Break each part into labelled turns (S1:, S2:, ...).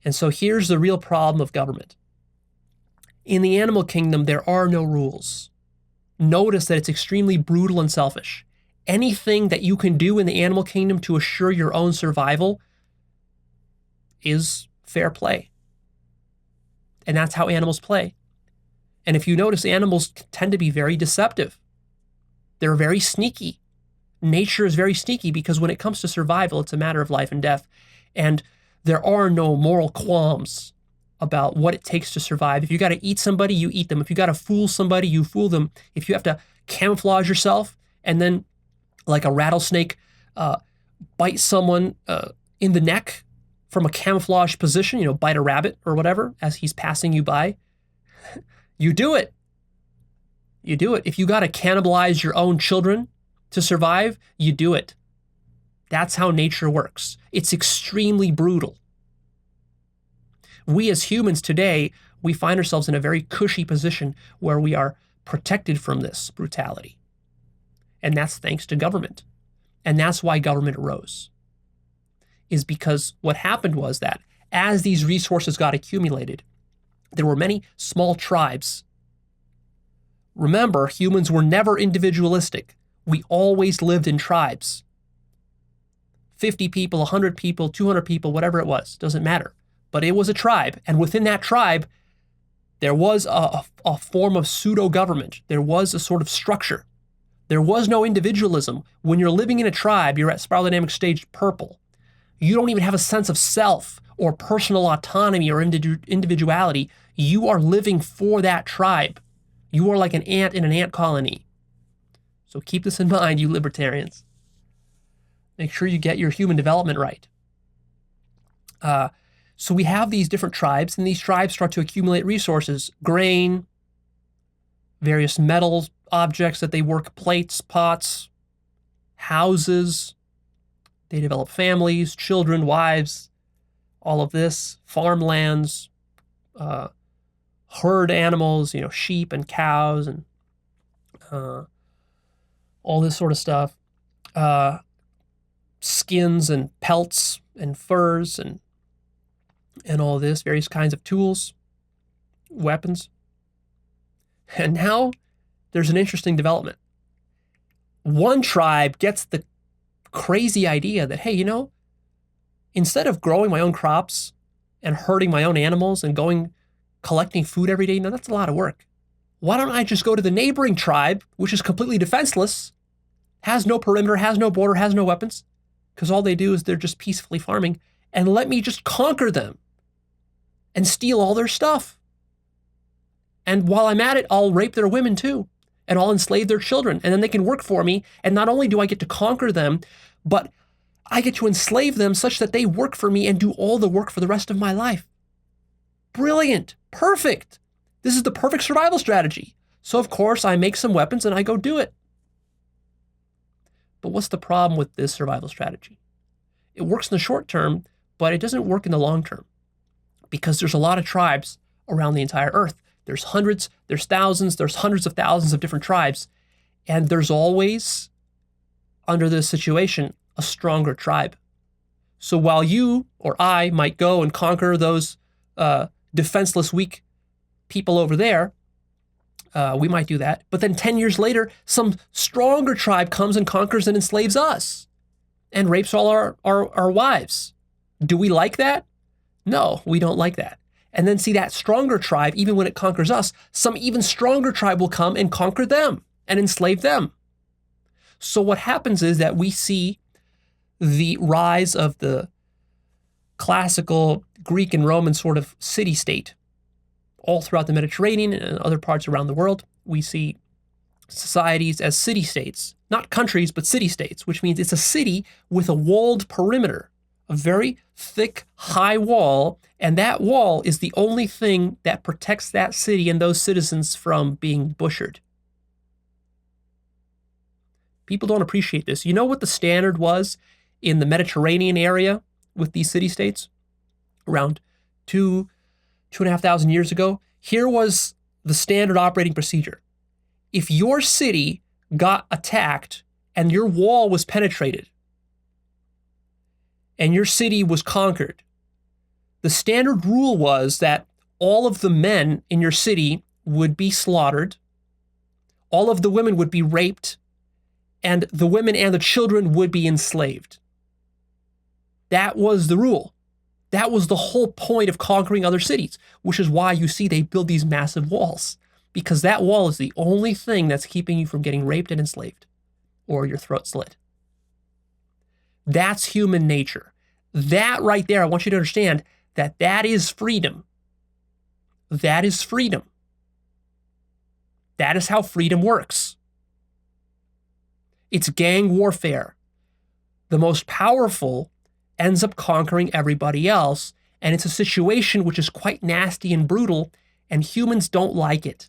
S1: And so here's the real problem of government. In the animal kingdom, there are no rules. Notice that it's extremely brutal and selfish. Anything that you can do in the animal kingdom to assure your own survival is fair play. And that's how animals play. And if you notice, animals tend to be very deceptive. They're very sneaky. Nature is very sneaky because when it comes to survival, it's a matter of life and death. And there are no moral qualms about what it takes to survive. If you got to eat somebody, you eat them. If you got to fool somebody, you fool them. If you have to camouflage yourself and then, like a rattlesnake, bite someone in the neck from a camouflage position, bite a rabbit or whatever as he's passing you by, you do it. You do it. If you got to cannibalize your own children to survive, you do it. That's how nature works. It's extremely brutal. We as humans today, we find ourselves in a very cushy position where we are protected from this brutality. And that's thanks to government. And that's why government arose. Is because what happened was that as these resources got accumulated, there were many small tribes. Remember, humans were never individualistic. We always lived in tribes. 50 people, 100 people, 200 people, whatever it was, doesn't matter. But it was a tribe, and within that tribe, there was a form of pseudo-government. There was a sort of structure. There was no individualism. When you're living in a tribe, you're at spiral dynamic stage purple. You don't even have a sense of self or personal autonomy or individuality. You are living for that tribe. You are like an ant in an ant colony. So keep this in mind, you libertarians. Make sure you get your human development right. So we have these different tribes, and these tribes start to accumulate resources, grain, various metal objects that they work, plates, pots, houses. They develop families, children, wives, all of this, farmlands, herd animals, sheep and cows and all this sort of stuff, skins and pelts and furs and all this, various kinds of tools, weapons. And now there's an interesting development. One tribe gets the crazy idea that, hey, instead of growing my own crops and herding my own animals and collecting food every day, that's a lot of work. Why don't I just go to the neighboring tribe, which is completely defenseless, has no perimeter, has no border, has no weapons, because all they do is they're just peacefully farming, and let me just conquer them and steal all their stuff. And while I'm at it, I'll rape their women too, and I'll enslave their children, and then they can work for me, and not only do I get to conquer them, but I get to enslave them such that they work for me and do all the work for the rest of my life. Brilliant. Perfect. This is the perfect survival strategy. So of course I make some weapons and I go do it. But what's the problem with this survival strategy? It works in the short term, but it doesn't work in the long term because there's a lot of tribes around the entire earth. There's hundreds, there's thousands, there's hundreds of thousands of different tribes. And there's always, under this situation, a stronger tribe. So while you or I might go and conquer those defenseless, weak people over there, we might do that. But then 10 years later, some stronger tribe comes and conquers and enslaves us and rapes all our wives. Do we like that? No, we don't like that. And then see that stronger tribe, even when it conquers us, some even stronger tribe will come and conquer them and enslave them. So what happens is that we see the rise of the classical Greek and Roman sort of city-state all throughout the Mediterranean and other parts around the world. We see societies as city-states, not countries, but city-states, which means it's a city with a walled perimeter, a very thick, high wall, and that wall is the only thing that protects that city and those citizens from being butchered. People don't appreciate this. You know what the standard was in the Mediterranean area with these city-states around 2,500 years ago? Here was the standard operating procedure. If your city got attacked and your wall was penetrated and your city was conquered, The standard rule was that all of the men in your city would be slaughtered, all of the women would be raped, and the women and the children would be enslaved. That was the rule. That was the whole point of conquering other cities, which is why you see they build these massive walls, because that wall is the only thing that's keeping you from getting raped and enslaved or your throat slit. That's human nature. That right there, I want you to understand that that is freedom. That is freedom. That is how freedom works. It's gang warfare. The most powerful ends up conquering everybody else, and it's a situation which is quite nasty and brutal, and humans don't like it.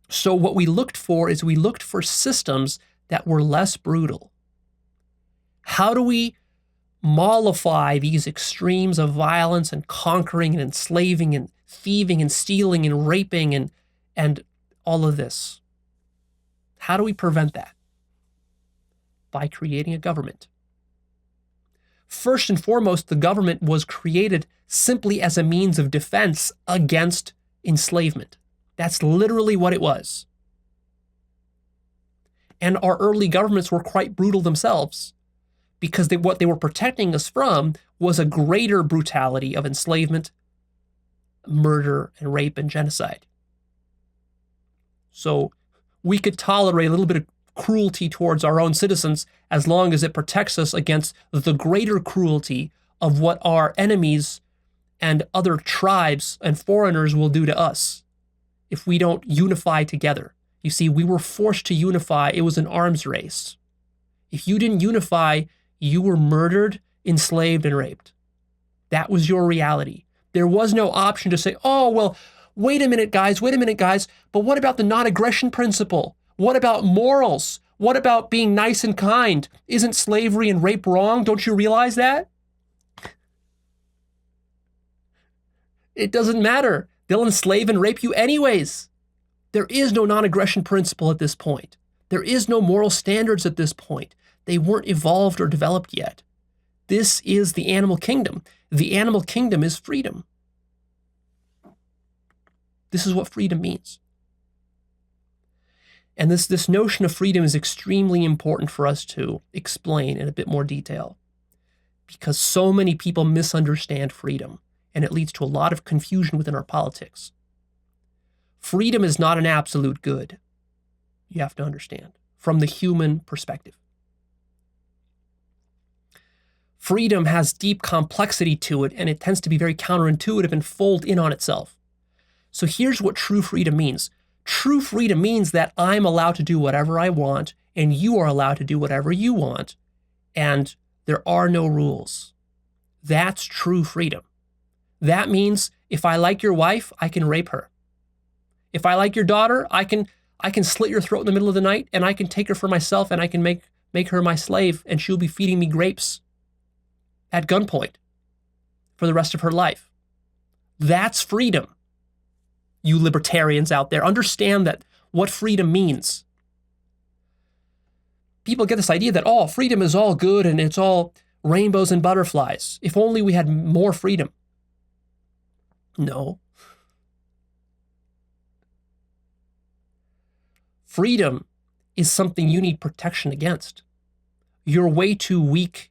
S1: So what we looked for is we looked for systems that were less brutal. How do we mollify these extremes of violence and conquering and enslaving and thieving and stealing and raping and all of this? How do we prevent that? By creating a government. First and foremost, the government was created simply as a means of defense against enslavement. That's literally what it was. And our early governments were quite brutal themselves, because what they were protecting us from was a greater brutality of enslavement, murder, and rape and genocide. So we could tolerate a little bit of cruelty towards our own citizens as long as it protects us against the greater cruelty of what our enemies and other tribes and foreigners will do to us if we don't unify together. You see, we were forced to unify. It was an arms race. If you didn't unify, you were murdered, enslaved, and raped. That was your reality. There was no option to say, oh, well, wait a minute, guys, but what about the non-aggression principle? What about morals? What about being nice and kind? Isn't slavery and rape wrong? Don't you realize that? It doesn't matter. They'll enslave and rape you anyways. There is no non-aggression principle at this point. There is no moral standards at this point. They weren't evolved or developed yet. This is the animal kingdom. The animal kingdom is freedom. This is what freedom means. And this notion of freedom is extremely important for us to explain in a bit more detail, because so many people misunderstand freedom, and it leads to a lot of confusion within our politics. Freedom is not an absolute good, you have to understand, from the human perspective. Freedom has deep complexity to it, and it tends to be very counterintuitive and fold in on itself. So here's what true freedom means. True freedom means that I'm allowed to do whatever I want, and you are allowed to do whatever you want, and there are no rules. That's true freedom. That means if I like your wife, I can rape her. If I like your daughter, I can slit your throat in the middle of the night, and I can take her for myself, and I can make her my slave, and she'll be feeding me grapes at gunpoint for the rest of her life. That's freedom. You libertarians out there, understand that what freedom means. People get this idea that, oh, freedom is all good and it's all rainbows and butterflies. If only we had more freedom. No. Freedom is something you need protection against. You're way too weak,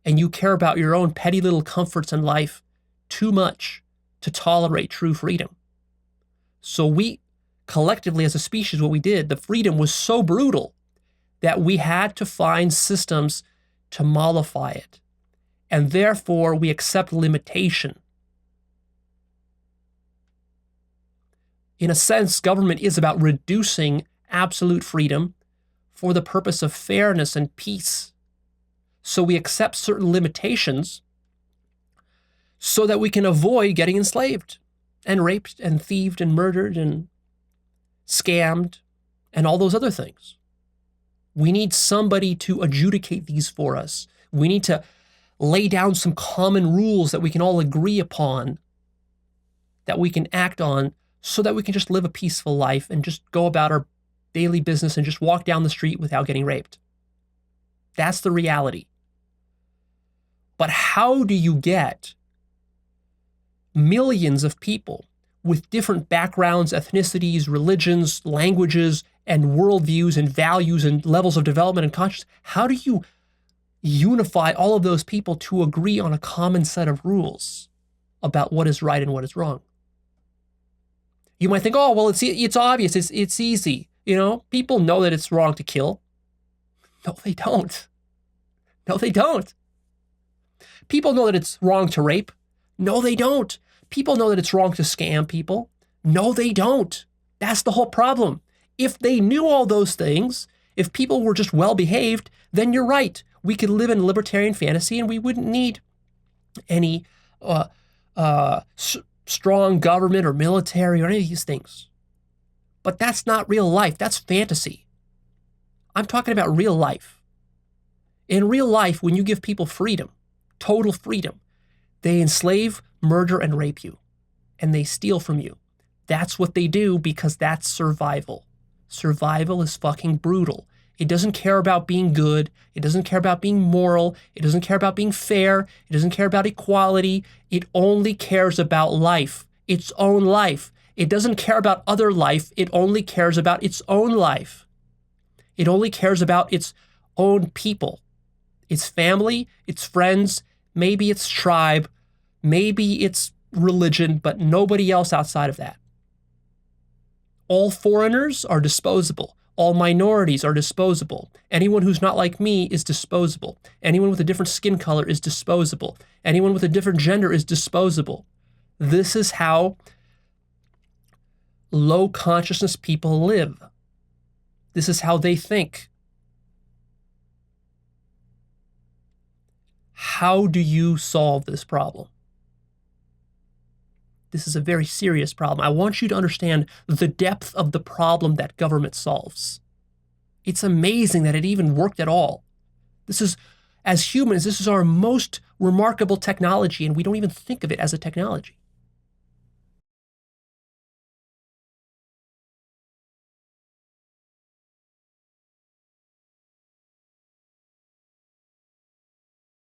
S1: and you care about your own petty little comforts in life too much to tolerate true freedom. So we, collectively as a species, what we did, the freedom was so brutal that we had to find systems to mollify it. And therefore, we accept limitation. In a sense, government is about reducing absolute freedom for the purpose of fairness and peace. So we accept certain limitations so that we can avoid getting enslaved and raped and thieved and murdered and scammed and all those other things. We need somebody to adjudicate these for us. We need to lay down some common rules that we can all agree upon, that we can act on, so that we can just live a peaceful life and just go about our daily business and just walk down the street without getting raped. That's the reality. But how do you get millions of people with different backgrounds, ethnicities, religions, languages, and worldviews and values and levels of development and consciousness? How do you unify all of those people to agree on a common set of rules about what is right and what is wrong? You might think, oh, well, it's obvious, it's easy. You know, people know that it's wrong to kill. No, they don't. No, they don't. People know that it's wrong to rape. No, they don't. People know that it's wrong to scam people. No, they don't. That's the whole problem. If they knew all those things, if people were just well-behaved, then you're right. We could live in libertarian fantasy and we wouldn't need any strong government or military or any of these things. But that's not real life. That's fantasy. I'm talking about real life. In real life, when you give people freedom, total freedom, they enslave, murder, and rape you. And they steal from you. That's what they do because that's survival. Survival is fucking brutal. It doesn't care about being good. It doesn't care about being moral. It doesn't care about being fair. It doesn't care about equality. It only cares about life, its own life. It doesn't care about other life. It only cares about its own life. It only cares about its own people, its family, its friends, maybe its tribe, maybe its religion, but nobody else outside of that. All foreigners are disposable. All minorities are disposable. Anyone who's not like me is disposable. Anyone with a different skin color is disposable. Anyone with a different gender is disposable. This is how low consciousness people live. This is how they think. How do you solve this problem? This is a very serious problem. I want you to understand the depth of the problem that government solves. It's amazing that it even worked at all. This is, as humans, this is our most remarkable technology, and we don't even think of it as a technology.